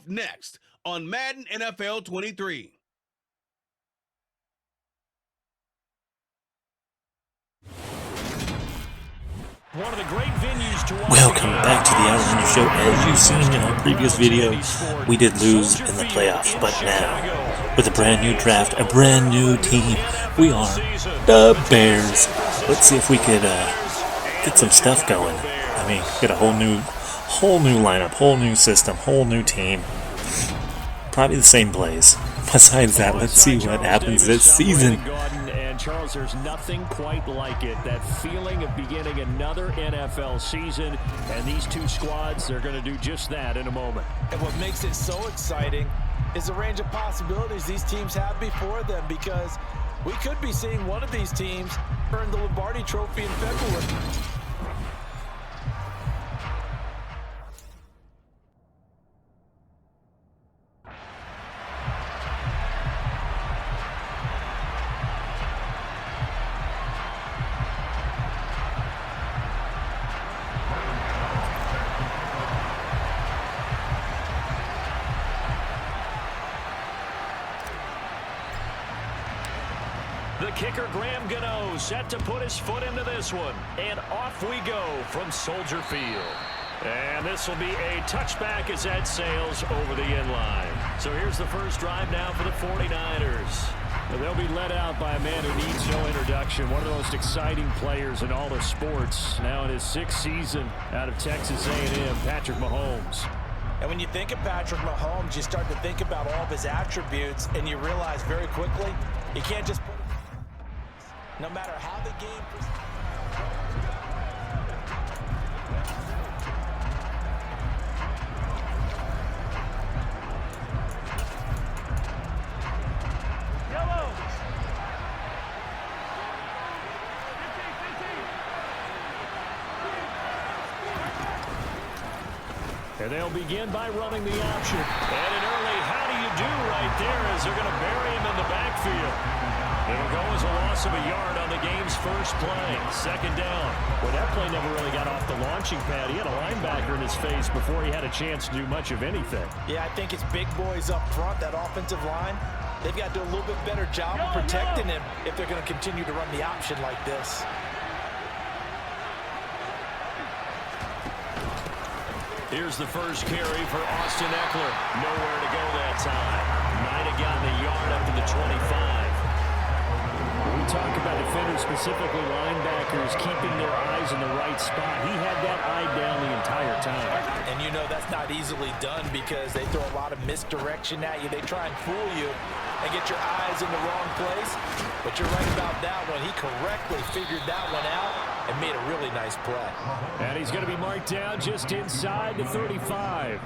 next on Madden NFL 23. One of the great venues to watch. Welcome back to the Outlander Show. As you've seen in our previous video, we did lose in the playoffs, but now, with a brand new draft, a brand new team, we are the Bears. Let's see if we could get some stuff going. I mean, get a whole new lineup, whole new system, whole new team. Probably the same plays. Besides that, let's see what happens this season. Charles, there's nothing quite like it. That feeling of beginning another NFL season, and these two squads, they're going to do just that in a moment. And what makes it so exciting is the range of possibilities these teams have before them, because we could be seeing one of these teams earn the Lombardi Trophy in February. The kicker, Graham Gano, set to put his foot into this one. And off we go from Soldier Field. And this will be a touchback as that sails over the end line. So here's the first drive now for the 49ers. They'll be led out by a man who needs no introduction. One of the most exciting players in all of sports. Now in his 6th season out of Texas A&M, Patrick Mahomes. And when you think of Patrick Mahomes, you start to think about all of his attributes, and you realize very quickly, you can't just put it, no matter how the game proceeds. And they'll begin by running the option. And an early how do you do right there as they're going to bury him in the backfield. It'll go as a loss of a yard on the game's first play. Second down. Well, that play never really got off the launching pad. He had a linebacker in his face before he had a chance to do much of anything. Yeah, I think it's big boys up front, that offensive line. They've got to do a little bit better job of protecting him if they're going to continue to run the option like this. Here's the first carry for Austin Eckler. Nowhere to go that time. Might have gotten a yard up to the 25. We talk about defenders, specifically linebackers, keeping their eyes in the right spot. He had that eye down the entire time. And you know that's not easily done because they throw a lot of misdirection at you. They try and fool you and get your eyes in the wrong place. But you're right about that one. He correctly figured that one out and made a really nice play. And he's going to be marked down just inside the 35.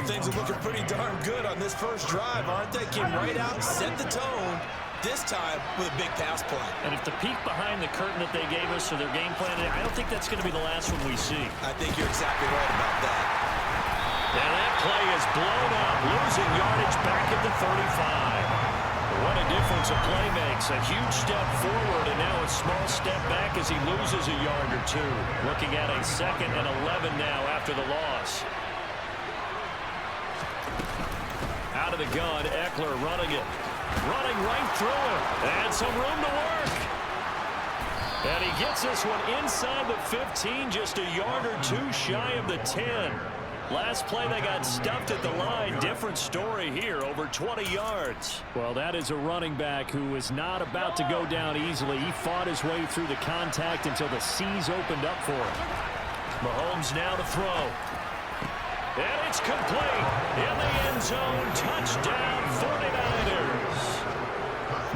Things are looking pretty darn good on this first drive, aren't they? Came right out, set the tone, this time with a big pass play. And if the peek behind the curtain that they gave us for their game plan, I don't think that's going to be the last one we see. I think you're exactly right about that. And that play is blown up, losing yardage back at the 35. What a difference a play makes. A huge step forward and now a small step back as he loses a yard or two. Looking at a 2nd and 11 now after the loss. Out of the gun, Eckler running it. Running right through him. And some room to work. And he gets this one inside the 15, just a yard or two shy of the 10. Last play, they got stuffed at the line. Different story here, over 20 yards. Well, that is a running back who is not about to go down easily. He fought his way through the contact until the seas opened up for him. Mahomes now to throw. And it's complete. In the end zone, touchdown 49ers.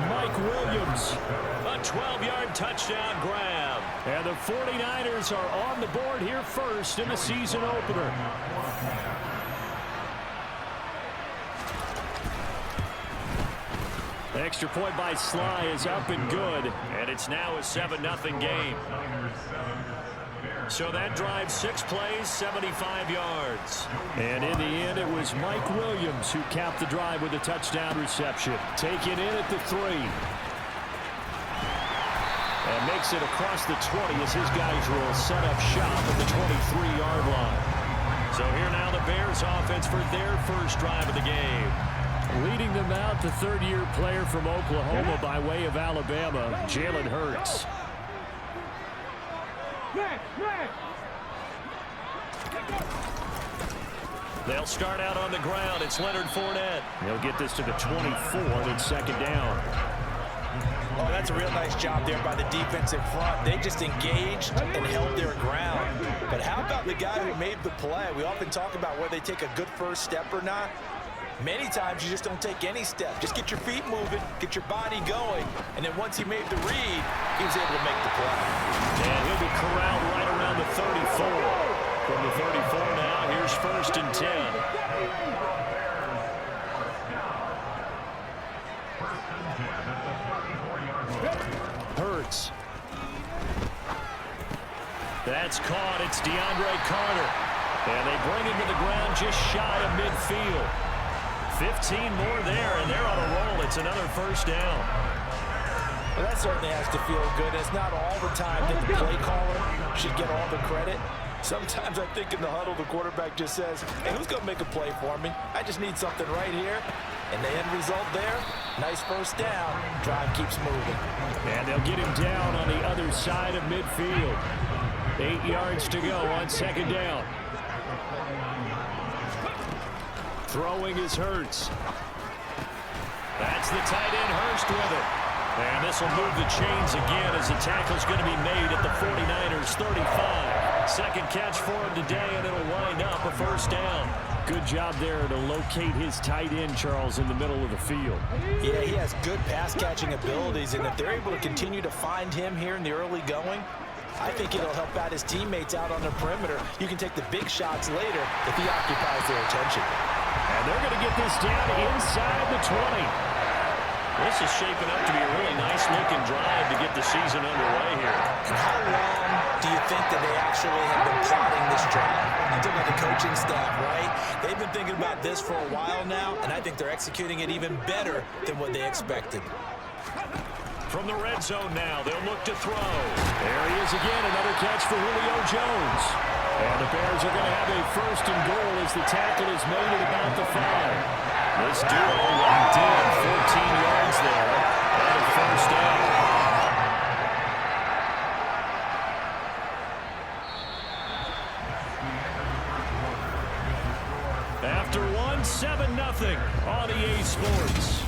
Mike Williams, a 12-yard touchdown grab. And the 49ers are on the board here first in the season opener. Extra point by Sly is up and good. And it's now a 7-0 game. So that drive, 6 plays, 75 yards. And in the end, it was Mike Williams who capped the drive with a touchdown reception. Taken in at the 3. And makes it across the 20 as his guys will set up shop at the 23-yard line. So here now the Bears offense for their first drive of the game. Leading them out, the third-year player from Oklahoma by way of Alabama, Jalen Hurts. They'll start out on the ground. It's Leonard Fournette. He'll get this to the 24. It's second down. Oh, that's a real nice job there by the defense in front. They just engaged and held their ground. But how about the guy who made the play? We often talk about whether they take a good first step or not. Many times you just don't take any step. Just get your feet moving, get your body going, and then once he made the read, he was able to make the play. And he'll be corralled right around the 34. From the 34 now, here's first and 10. Hurts. That's caught. It's DeAndre Carter. And they bring him to the ground just shy of midfield. 15 more there, and they're on a roll. It's another first down. Well, that certainly has to feel good. It's not all the time that the play caller should get all the credit. Sometimes I think in the huddle, the quarterback just says, hey, who's going to make a play for me? I just need something right here. And the end result there, nice first down. Drive keeps moving. And they'll get him down on the other side of midfield. 8 yards to go on second down. Throwing is Hurts. That's the tight end, Hurst with it. And this will move the chains again as the tackle's going to be made at the 49ers 35. Second catch for him today, and it'll wind up a first down. Good job there to locate his tight end, Charles, in the middle of the field. Yeah, he has good pass-catching abilities, and if they're able to continue to find him here in the early going, I think it'll help out his teammates out on the perimeter. You can take the big shots later if he occupies their attention. And they're going to get this down inside the 20. This is shaping up to be a really nice-looking drive to get the season underway here. And how long do you think that they actually have been plotting this drive? You talk about the coaching staff, right? They've been thinking about this for a while now, and I think they're executing it even better than what they expected. From the red zone now, they'll look to throw. There he is again, another catch for Julio Jones. And the Bears are going to have a first and goal as the tackle is made at about the 5. This duo locked in, 14 yards there, and a first down. After one, 7-0 on EA Sports.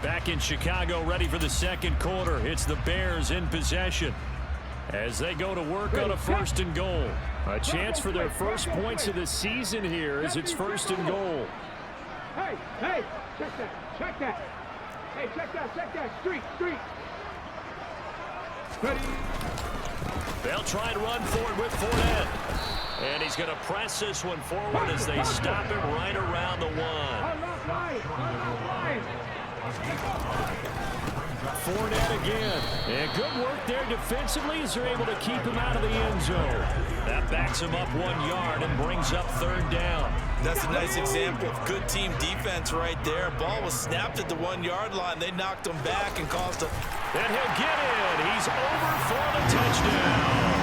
Back in Chicago, ready for the second quarter. It's the Bears in possession as they go to work on a first and goal. A chance for their first points of the season here as it's first and goal. Hey, check that. Hey, check that, street. Ready? They'll try and run forward with Fournette. And he's going to press this one forward as they stop him right around the 1. Fournette again. And good work there defensively as they're able to keep him out of the end zone. That backs him up 1 yard and brings up third down. That's a nice example of good team defense right there. Ball was snapped at the 1 yard line. They knocked him back and caused a... And he'll get in. He's over for the touchdown.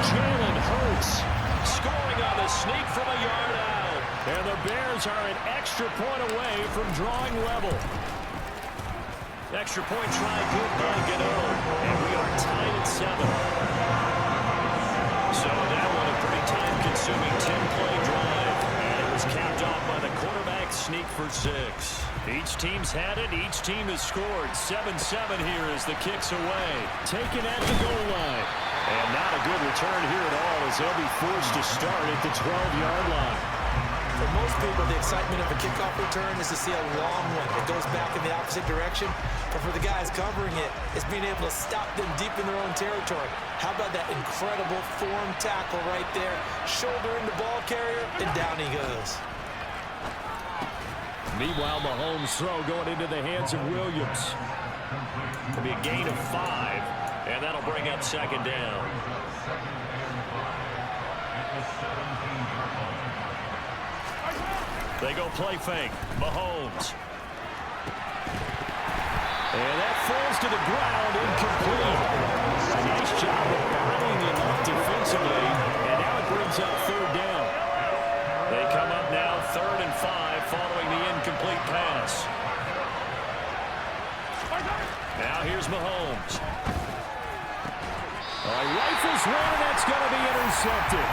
Jalen Hurts scoring on the sneak from a yard out. And the Bears are an extra point away from drawing level. Extra point try good by Gano. And we are tied at 7. So that one a pretty time-consuming 10-play drive. And it was capped off by the quarterback sneak for 6. Each team's had it. Each team has scored. 7-7 here as the kick's away. Taken at the goal line. And not a good return here at all as they'll be forced to start at the 12-yard line. For most people, the excitement of a kickoff return is to see a long one that goes back in the opposite direction. But for the guys covering it, it's being able to stop them deep in their own territory. How about that incredible form tackle right there? Shouldering the ball carrier, and down he goes. Meanwhile, Mahomes' throw going into the hands of Williams. It'll be a gain of 5, and that'll bring up second down. They go play fake. Mahomes. And that falls to the ground, incomplete. A nice job of bodying him up defensively. And now it rifles one, and that's going to be intercepted.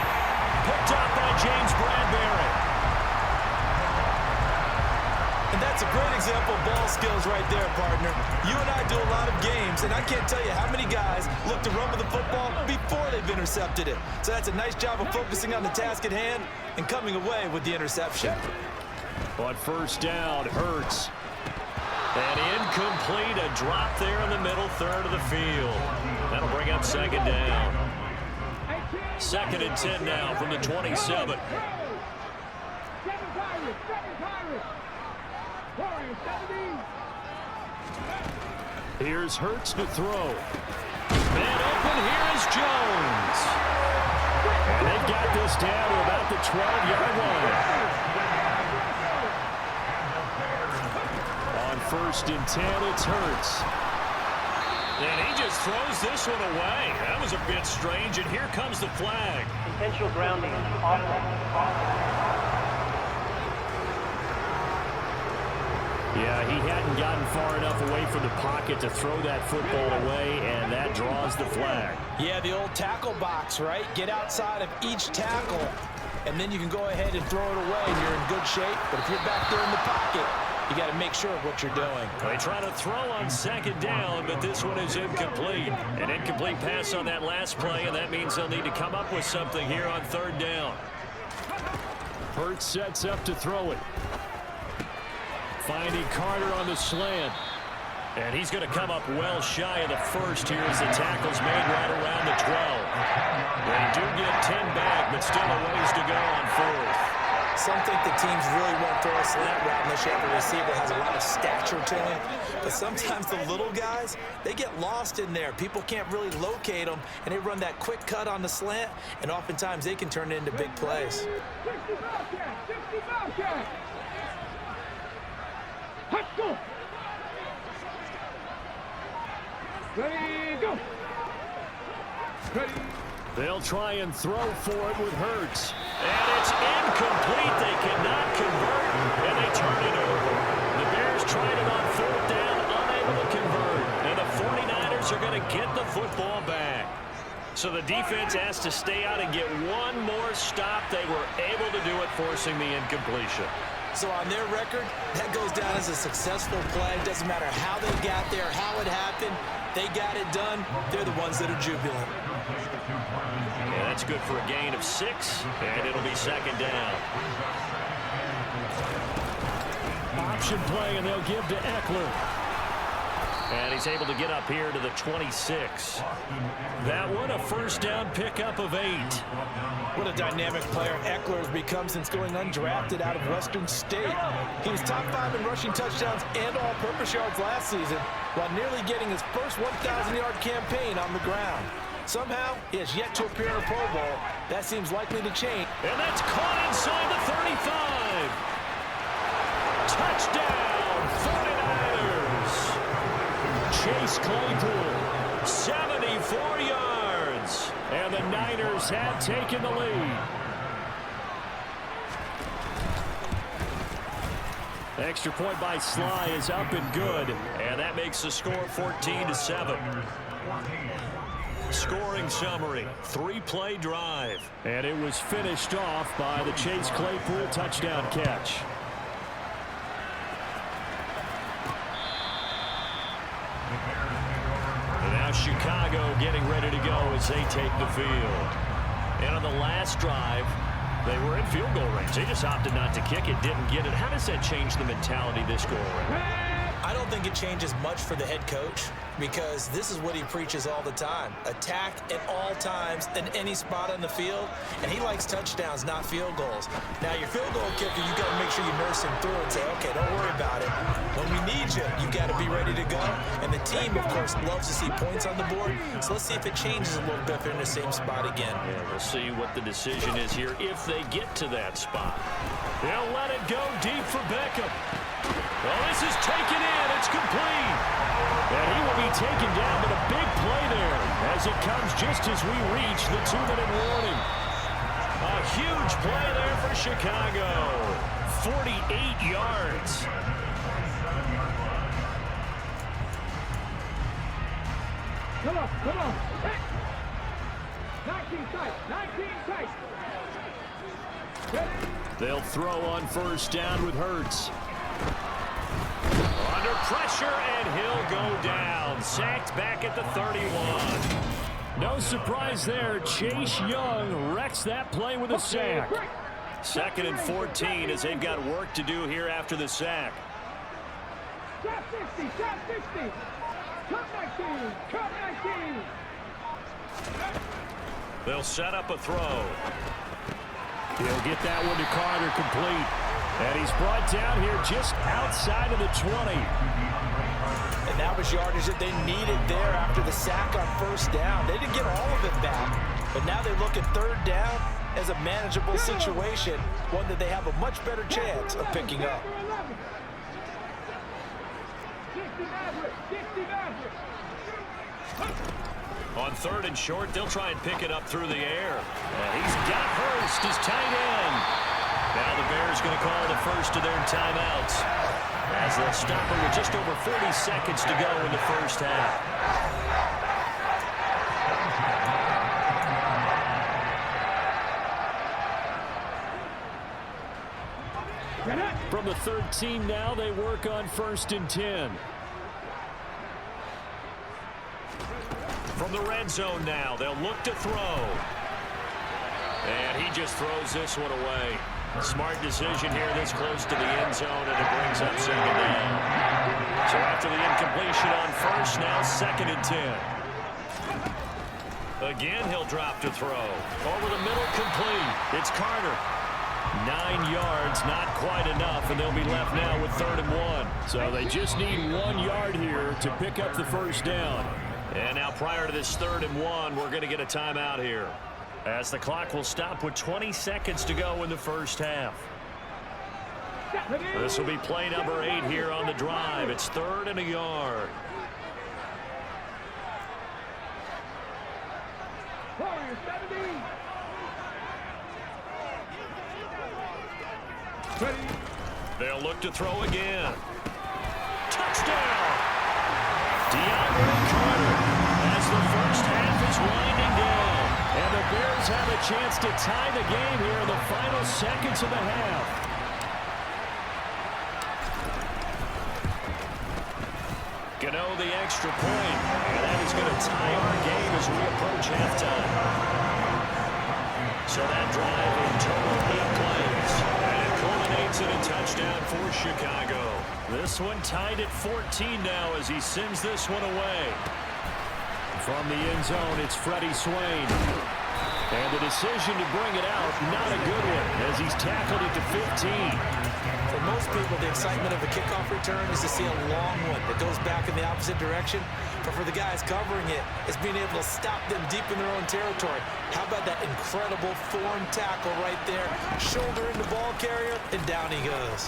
Picked up by James Bradbury. And that's a great example of ball skills right there, partner. You and I do a lot of games, and I can't tell you how many guys look to run with the football before they've intercepted it. So that's a nice job of focusing on the task at hand and coming away with the interception. But first down, Hurts. And incomplete, a drop there in the middle third of the field. That'll bring up second down. 2nd and 10 now from the 27. Here's Hurts to throw. Man open, here is Jones. And they've got this down to about the 12-yard line. On 1st and 10, it's Hurts. And he just throws this one away. That was a bit strange, and here comes the flag. Intentional grounding. Yeah, he hadn't gotten far enough away from the pocket to throw that football away, and that draws the flag. Yeah, the old tackle box, right? Get outside of each tackle, and then you can go ahead and throw it away, and you're in good shape. But if you're back there in the pocket, you got to make sure of what you're doing. They try to throw on 2nd down, but this one is incomplete. An incomplete pass on that last play, and that means they'll need to come up with something here on 3rd down. Hurts sets up to throw it. Finding Carter on the slant. And he's going to come up well shy of the first here as the tackle's made right around the 12. They do get 10 back, but still a ways to go on 4th. Some think the teams really won't throw a slant route unless you have a receiver that has a lot of stature to him. But sometimes the little guys, they get lost in there. People can't really locate them, and they run that quick cut on the slant, and oftentimes they can turn it into big plays. Let's go. Ready, go. Ready. They'll try and throw for it with Hurts. And it's incomplete. They cannot convert, and they turn it over. The Bears tried it on 4th down, unable to convert. And the 49ers are going to get the football back. So the defense has to stay out and get one more stop. They were able to do it, forcing the incompletion. So on their record, that goes down as a successful play. Doesn't matter how they got there, how it happened. They got it done. They're the ones that are jubilant. Yeah, that's good for a gain of 6, and it'll be 2nd down. Option play, and they'll give to Eckler. And he's able to get up here to the 26. That one, a 1st down pickup of 8. What a dynamic player Eckler has become since going undrafted out of Western State. He was top 5 in rushing touchdowns and all-purpose yards last season, while nearly getting his first 1,000-yard campaign on the ground. Somehow, he has yet to appear in a Pro Bowl. That seems likely to change. And that's caught inside the 35. Touchdown, 49ers. Chase Claypool, 74 yards. And the Niners have taken the lead. Extra point by Sly is up and good. And that makes the score 14-7. Scoring summary, 3-play drive. And it was finished off by the Chase Claypool touchdown catch. And now Chicago getting ready to go as they take the field. And on the last drive, they were in field goal range. They just opted not to kick it, didn't get it. How does that change the mentality this go around? I don't think it changes much for the head coach because this is what he preaches all the time. Attack at all times in any spot on the field, and he likes touchdowns, not field goals. Now, your field goal kicker, you got to make sure you nurse him through and say, okay, don't worry about it. When we need you, you got to be ready to go. And the team, of course, loves to see points on the board, so let's see if it changes a little bit if they're in the same spot again. Yeah, we'll see what the decision is here if they get to that spot. They'll let it go deep for Beckham. Well, this is taken in. It's complete. And he will be taken down, but a big play there as it comes just as we reach the 2-minute warning. A huge play there for Chicago. 48 yards. Come on, come on. 19 tight. 19 tight. Ready? They'll throw on first down with Hurts. Under pressure, and he'll go down. Sacked back at the 31. No surprise there. Chase Young wrecks that play with a sack. 2nd and 14 as they've got work to do here after the sack. Top 60, top 60. Top 19, top 19. They'll set up a throw. He'll get that one to Carter complete. And he's brought down here just outside of the 20. And that was yardage that they needed there after the sack on first down. They didn't get all of it back, but now they look at third down as a manageable situation, one that they have a much better chance of picking up. 60 Maverick, 60 Maverick. On 3rd and short, they'll try and pick it up through the air. And he's got Hurst, his tight end. Now the Bears going to call the first of their timeouts as they'll stop it with just over 40 seconds to go in the first half. From the 13 now, they work on 1st and 10. From the red zone now, they'll look to throw. And he just throws this one away. Smart decision here this close to the end zone, and it brings up 2nd down. So after the incompletion on 1st, now 2nd and 10. Again, he'll drop to throw. Over the middle, complete. It's Carter. 9 yards, not quite enough, and they'll be left now with 3rd and 1. So they just need 1 yard here to pick up the first down. And now prior to this 3rd and 1, we're going to get a timeout here, as the clock will stop with 20 seconds to go in the first half. This will be play number 8 here on the drive. It's 3rd and a yard. Warriors 70. Ready? They'll look to throw again. Touchdown! DeAndre Carter as the first half is winding down. And the Bears have a chance to tie the game here in the final seconds of the half. Gano the extra point. And that is going to tie our game as we approach halftime. So that drive in total 8 plays. And it culminates in a touchdown for Chicago. This one tied at 14 now as he sends this one away. From the end zone, it's Freddie Swain. And the decision to bring it out, not a good one, as he's tackled it to 15. For most people, the excitement of a kickoff return is to see a long one that goes back in the opposite direction. But for the guys covering it, it's being able to stop them deep in their own territory. How about that incredible form tackle right there? Shoulder in the ball carrier, and down he goes.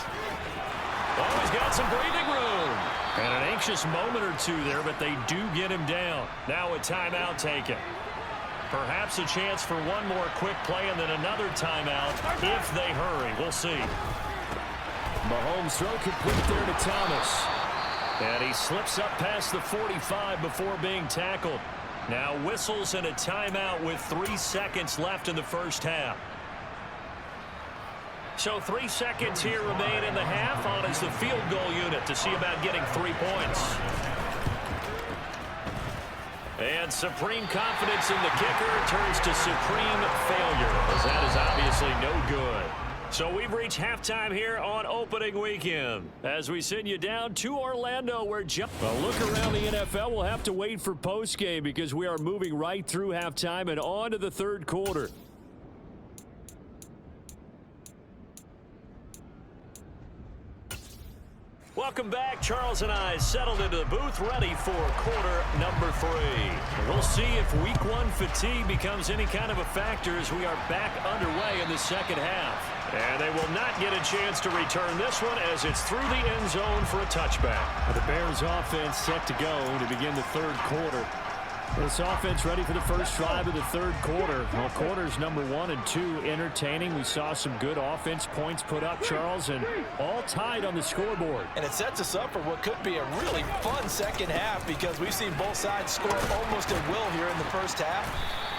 Oh, he's got some breathing room. And an anxious moment or two there, but they do get him down. Now a timeout taken. Perhaps a chance for one more quick play and then another timeout if they hurry. We'll see. Mahomes throw complete there to Thomas. And he slips up past the 45 before being tackled. Now whistles and a timeout with 3 seconds left in the first half. So 3 seconds here remain in the half. On is the field goal unit to see about getting 3 points. And supreme confidence in the kicker turns to supreme failure, as that is obviously no good. So we've reached halftime here on opening weekend, as we send you down to Orlando, where a look around the NFL. We'll have to wait for postgame because we are moving right through halftime and on to the third quarter. Welcome back. Charles and I settled into the booth, ready for quarter number 3. We'll see if week 1 fatigue becomes any kind of a factor as we are back underway in the second half. And they will not get a chance to return this one as it's through the end zone for a touchback. The Bears offense set to go to begin the third quarter. This offense ready for the first drive of the third quarter. Well, quarters number 1 and 2 entertaining. We saw some good offense points put up, Charles, and all tied on the scoreboard. And it sets us up for what could be a really fun second half because we've seen both sides score almost at will here in the first half.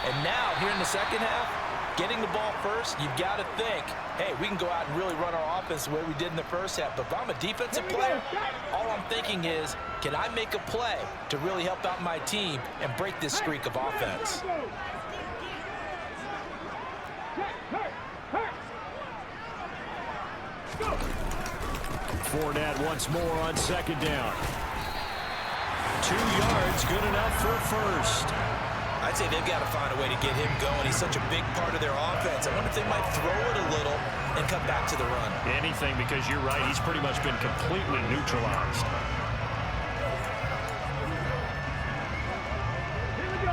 And now, here in the second half, getting the ball first, you've got to think, hey, we can go out and really run our offense the way we did in the first half. But if I'm a defensive player, all I'm thinking is, can I make a play to really help out my team and break this streak of offense? Fournette once more on second down. 2 yards, good enough for first. I'd say they've got to find a way to get him going. He's such a big part of their offense. I wonder if they might throw it a little and come back to the run. Anything, because you're right, he's pretty much been completely neutralized.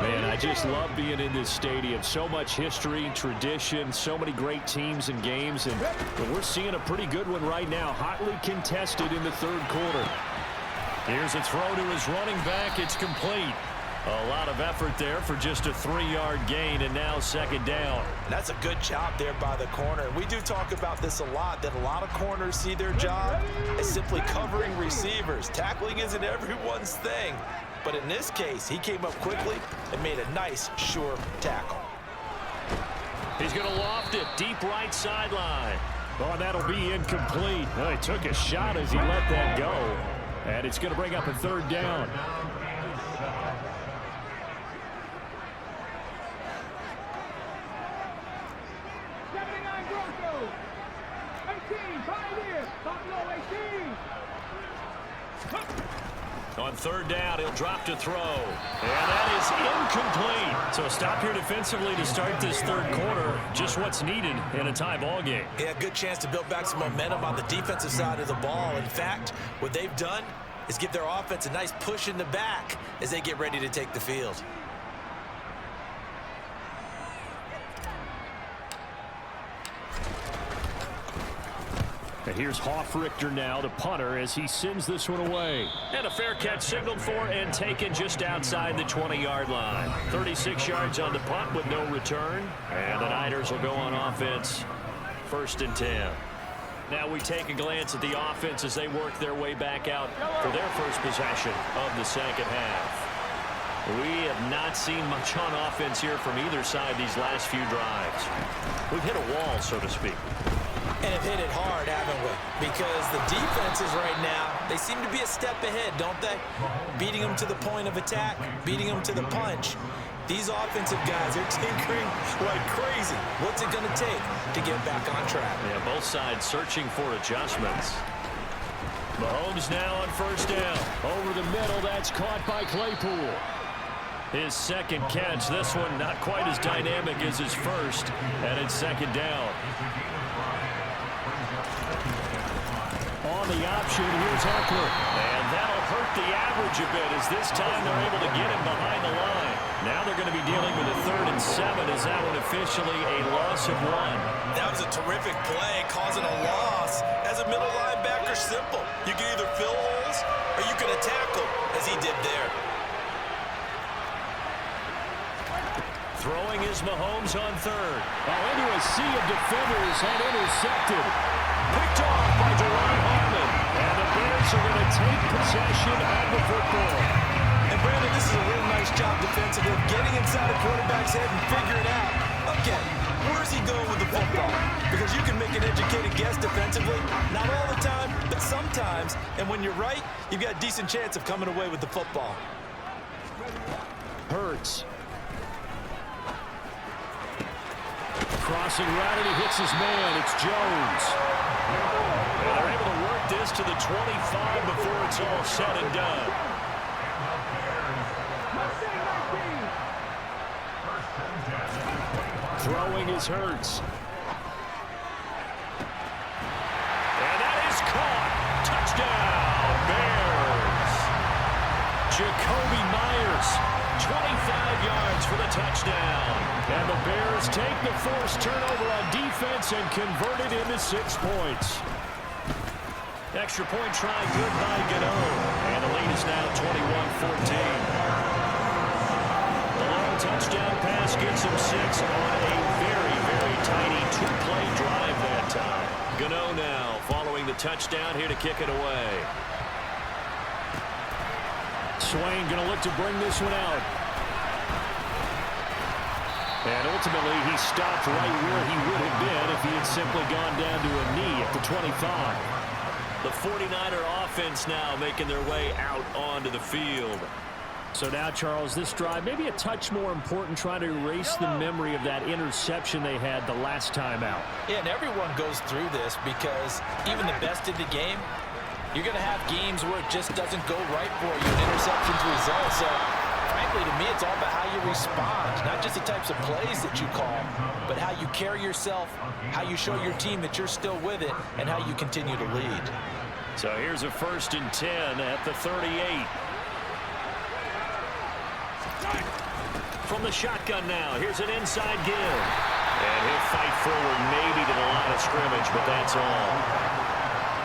Man, I just love being in this stadium. So much history, tradition, so many great teams and games, and we're seeing a pretty good one right now, hotly contested in the third quarter. Here's a throw to his running back. It's complete. A lot of effort there for just a 3-yard gain, and now second down. That's a good job there by the corner. We do talk about this a lot, that a lot of corners see their job as simply covering receivers. Tackling isn't everyone's thing. But in this case, he came up quickly and made a nice, sure tackle. He's going to loft it deep right sideline. Oh, that'll be incomplete. Well, he took a shot as he let that go. And it's going to bring up a third down. On third down, he'll drop to throw. And that is incomplete. So a stop here defensively to start this third quarter. Just what's needed in a tie ball game. Yeah, good chance to build back some momentum on the defensive side of the ball. In fact, what they've done is give their offense a nice push in the back as they get ready to take the field. And here's Hoffrichter now, the punter, as he sends this one away. And a fair catch signaled for and taken just outside the 20-yard line. 36 yards on the punt with no return. And the Niners will go on offense, 1st and 10. Now we take a glance at the offense as they work their way back out for their first possession of the second half. We have not seen much on offense here from either side these last few drives. We've hit a wall, so to speak. And have hit it hard, haven't we? Because the defenses right now, they seem to be a step ahead, don't they? Beating them to the point of attack, beating them to the punch. These offensive guys are tinkering like crazy. What's it going to take to get back on track? Yeah, both sides searching for adjustments. Mahomes now on first down. Over the middle, that's caught by Claypool. His second catch, this one not quite as dynamic as his first, and it's second down. On the option, here's Eckler. And that'll hurt the average a bit as this time they're able to get him behind the line. Now they're going to be dealing with a 3rd and 7 as that one officially a loss of 1. That was a terrific play, causing a loss. As a middle linebacker, simple. You can either fill holes or you can attack them, as he did there. Throwing is Mahomes on 3rd. Into a sea of defenders and intercepted. Picked off by Deron Harmon. And the Bears are going to take possession of the football. And Brandon, this is a real nice job defensively, getting inside a quarterback's head and figuring out, okay, where's he going with the football? Because you can make an educated guess defensively, not all the time, but sometimes. And when you're right, you've got a decent chance of coming away with the football. Hurts. Crossing route, and he hits his man. It's Jones. And they're able to work this to the 25 before it's all said and done. Throwing is Hurts. And that is caught. Touchdown, Bears. Jacoby Myers, 25 yards for the touchdown. And the Bears take the forced turnover on defense and convert it into 6 points. Extra point try good by Gano. And the lead is now 21-14. The long touchdown pass gets him 6 on a very, very tiny 2-play drive that time. Gano now following the touchdown here to kick it away. Swain going to look to bring this one out. And ultimately, he stopped right where he would have been if he had simply gone down to a knee at the 25. The 49er offense now making their way out onto the field. So now, Charles, this drive maybe a touch more important, trying to erase the memory of that interception they had the last time out. Yeah, and everyone goes through this because even the best in the game, you're going to have games where it just doesn't go right for you, and interceptions result. So, frankly, to me, it's all about how you respond, not just the types of plays that you call, but how you carry yourself, how you show your team that you're still with it, and how you continue to lead. So here's a 1st and 10 at the 38. From the shotgun now, here's an inside give. And he'll fight forward maybe to the line of scrimmage, but that's all.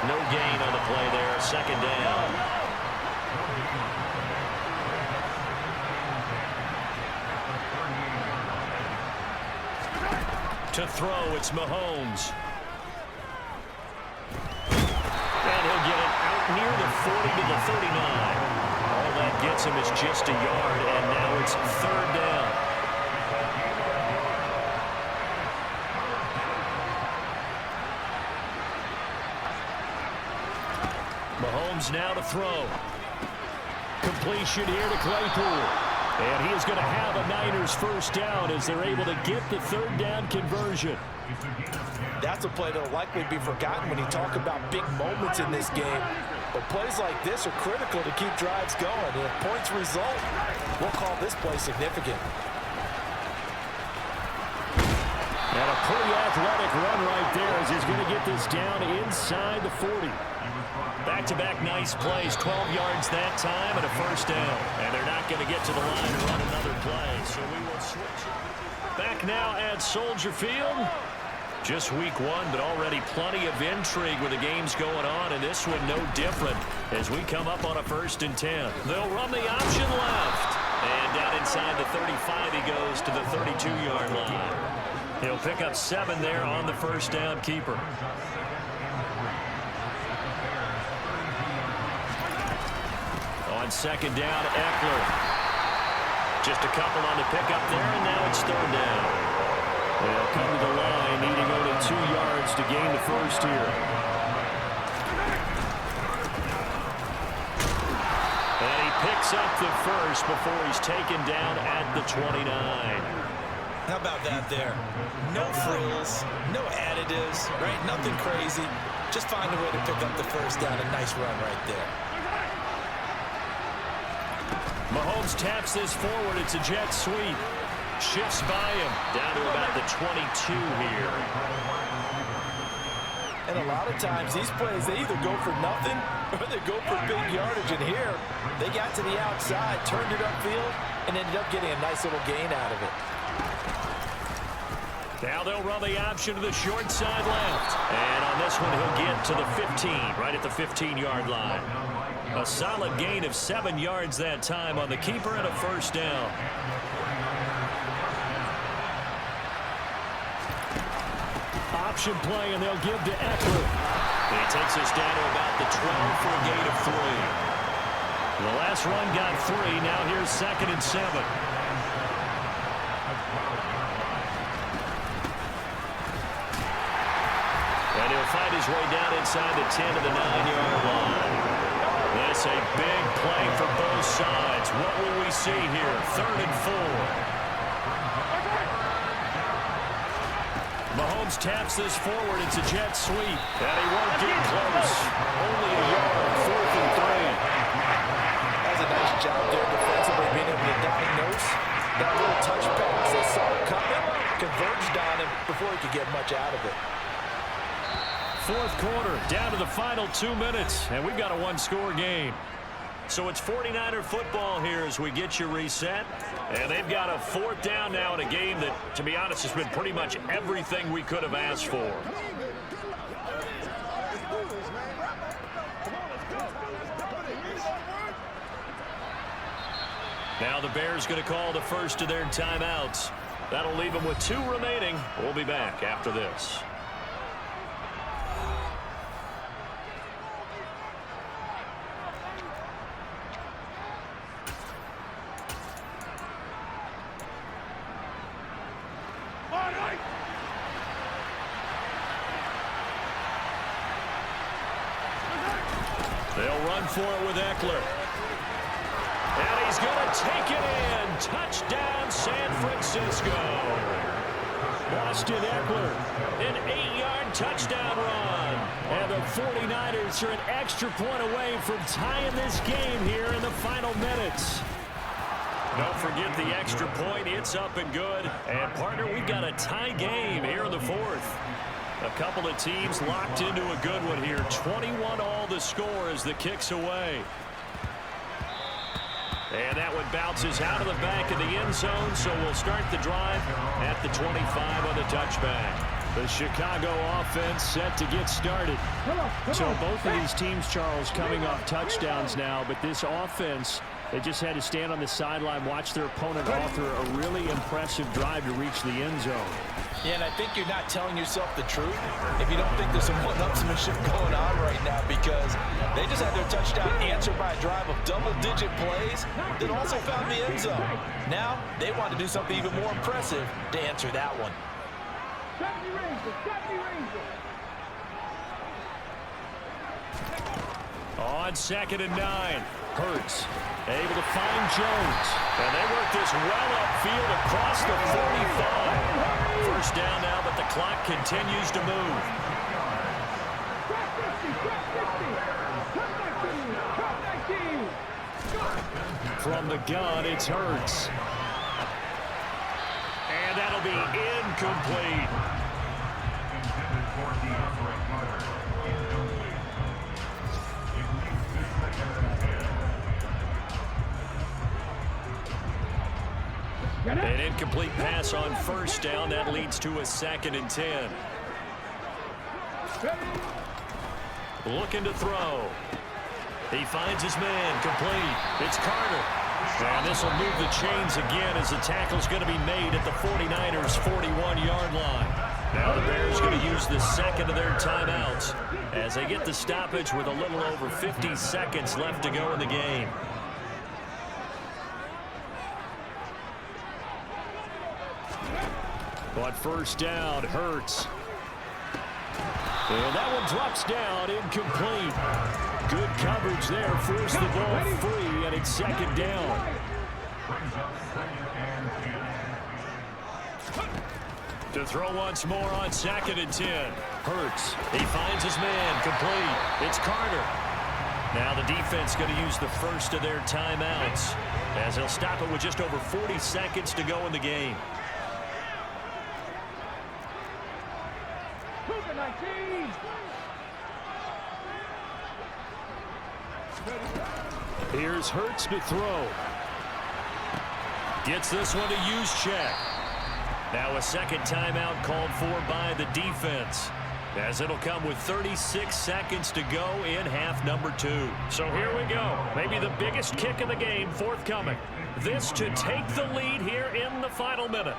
No gain on the play there, 2nd down. To throw, it's Mahomes. And he'll get it out near the 40 to the 39. All that gets him is just a yard, and now it's 3rd down. Mahomes now to throw. Completion here to Claypool. And he is going to have a Niners 1st down as they're able to get the 3rd down conversion. That's a play that will likely be forgotten when you talk about big moments in this game. But plays like this are critical to keep drives going. And if points result, we'll call this play significant. And a pretty athletic run right there as he's going to get this down inside the 40. Back-to-back nice plays, 12 yards that time and a 1st down. And they're not going to get to the line to run another play, so we will switch. Back now at Soldier Field. Just week 1, but already plenty of intrigue with the games going on, and this one no different as we come up on a 1st and 10. They'll run the option left. And down inside the 35 he goes to the 32-yard line. He'll pick up 7 there on the 1st down keeper. On 2nd down, Eckler. Just a couple on the pickup there, and now it's 3rd down. They'll come to the line, needing only 2 yards to gain the 1st here. And he picks up the 1st before he's taken down at the 29. How about that there? No frills, no additives, right? Nothing crazy. Just find a way to pick up the 1st down. A nice run right there. Mahomes taps this forward. It's a jet sweep. Shifts by him down to about the 22 here. And a lot of times these plays, they either go for nothing or they go for big yardage. And here, they got to the outside, turned it upfield, and ended up getting a nice little gain out of it. Now they'll run the option to the short side left. And on this one, he'll get to the 15, right at the 15-yard line. A solid gain of 7 yards that time on the keeper and a 1st down. Option play, and they'll give to Eckler. He takes us down to about the 12 for a gain of 3. The last run got 3. Now here's 2nd and 7. And he'll fight his way down inside the 10 to the 9-yard line. This a big play for both sides. What will we see here? 3rd and 4. Mahomes taps this forward. It's a jet sweep. And he won't get close. Only a yard. 4th and 3. That's a nice job there defensively, being able to diagnose that little touch pass. They saw it coming, converged on him before he could get much out of it. 4th quarter, down to the final 2 minutes, and we've got a 1-score game. So it's 49er football here as we get you reset. And they've got a 4th down now in a game that, to be honest, has been pretty much everything we could have asked for. Now the Bears going to call the first of their timeouts. That'll leave them with 2 remaining. We'll be back after this. They'll run for it with Eckler. And he's going to take it in. Touchdown, San Francisco. Austin Eckler, an 8-yard touchdown run. And the 49ers are an extra point away from tying this game here in the final minutes. Don't forget the extra point. It's up and good. And, partner, we've got a tie game here in the fourth. A couple of teams locked into a good one here. 21-all the score as the kick's away. And that one bounces out of the back of the end zone, so we'll start the drive at the 25 on the touchback. The Chicago offense set to get started. So both of these teams, Charles, coming off touchdowns now, but this offense, they just had to stand on the sideline, watch their opponent author a really impressive drive to reach the end zone. Yeah, and I think you're not telling yourself the truth if you don't think there's some one-upsmanship going on right now, because they just had their touchdown answered by a drive of double-digit plays that also found the end zone. Now, they want to do something even more impressive to answer that one. On 2nd and 9, Hurts able to find Jones. And they work this well upfield across the 45. First down now, but the clock continues to move. From the gun, it's Hurts. And that'll be incomplete. An incomplete pass on first down. That leads to a 2nd and 10. Looking to throw. He finds his man. Complete. It's Carter. And this will move the chains again as the tackle's going to be made at the 49ers' 41-yard line. Now the Bears going to use the second of their timeouts as they get the stoppage with a little over 50 seconds left to go in the game. On first down, Hurts. And that one drops down, incomplete. Good coverage there, forced the ball free, and it's 2nd down. To throw once more on 2nd and 10. Hurts, he finds his man, complete. It's Carter. Now the defense going to use the first of their timeouts as they'll stop it with just over 40 seconds to go in the game. Here's Hurts to throw. Gets this one to Juszczyk. Now a second timeout called for by the defense, as it'll come with 36 seconds to go in half number 2. So here we go. Maybe the biggest kick of the game forthcoming. This to take the lead here in the final minute.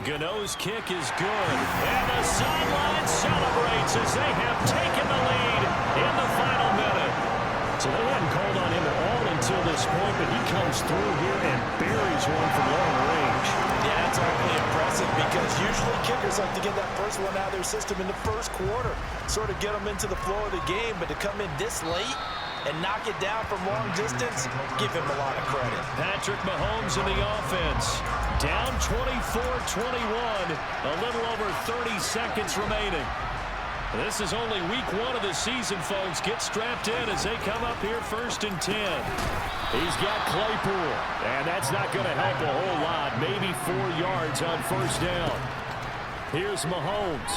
Gano's kick is good. And the sideline celebrates as they have taken the lead in the final minute. So they hadn't called on him at all until this point, but he comes through here and buries one from long range. Yeah, it's awfully impressive because usually kickers like to get that first one out of their system in the first quarter, sort of get them into the flow of the game, but to come in this late and knock it down from long distance, give him a lot of credit. Patrick Mahomes in the offense. Down 24-21, a little over 30 seconds remaining. This is only week 1 of the season, folks. Get strapped in as they come up here 1st and 10. He's got Claypool, and that's not going to help a whole lot. Maybe 4 yards on first down. Here's Mahomes.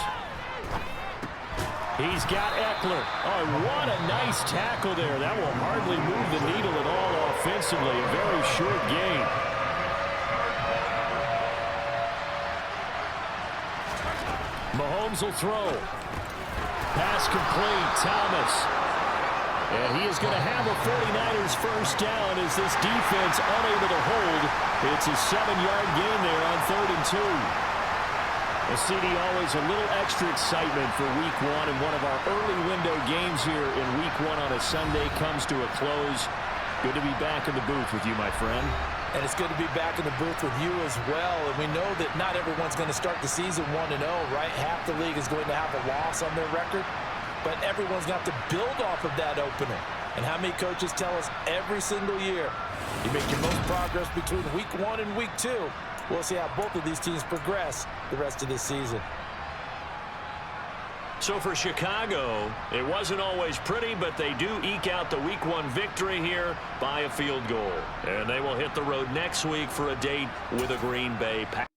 He's got Eckler. Oh, what a nice tackle there. That will hardly move the needle at all offensively. A very short gain. Mahomes will throw. Pass complete. Thomas. And he is going to have a 49ers first down as this defense unable to hold. It's a 7-yard gain there on 3rd and 2. Well, CD, always a little extra excitement for Week 1, and one of our early window games here in Week 1 on a Sunday comes to a close. Good to be back in the booth with you, my friend. And it's good to be back in the booth with you as well. And we know that not everyone's going to start the season 1-0, right? Half the league is going to have a loss on their record. But everyone's going to have to build off of that opener. And how many coaches tell us every single year, you make your most progress between Week 1 and Week 2. We'll see how both of these teams progress the rest of this season. So for Chicago, it wasn't always pretty, but they do eke out the Week 1 victory here by a field goal. And they will hit the road next week for a date with a Green Bay Packers.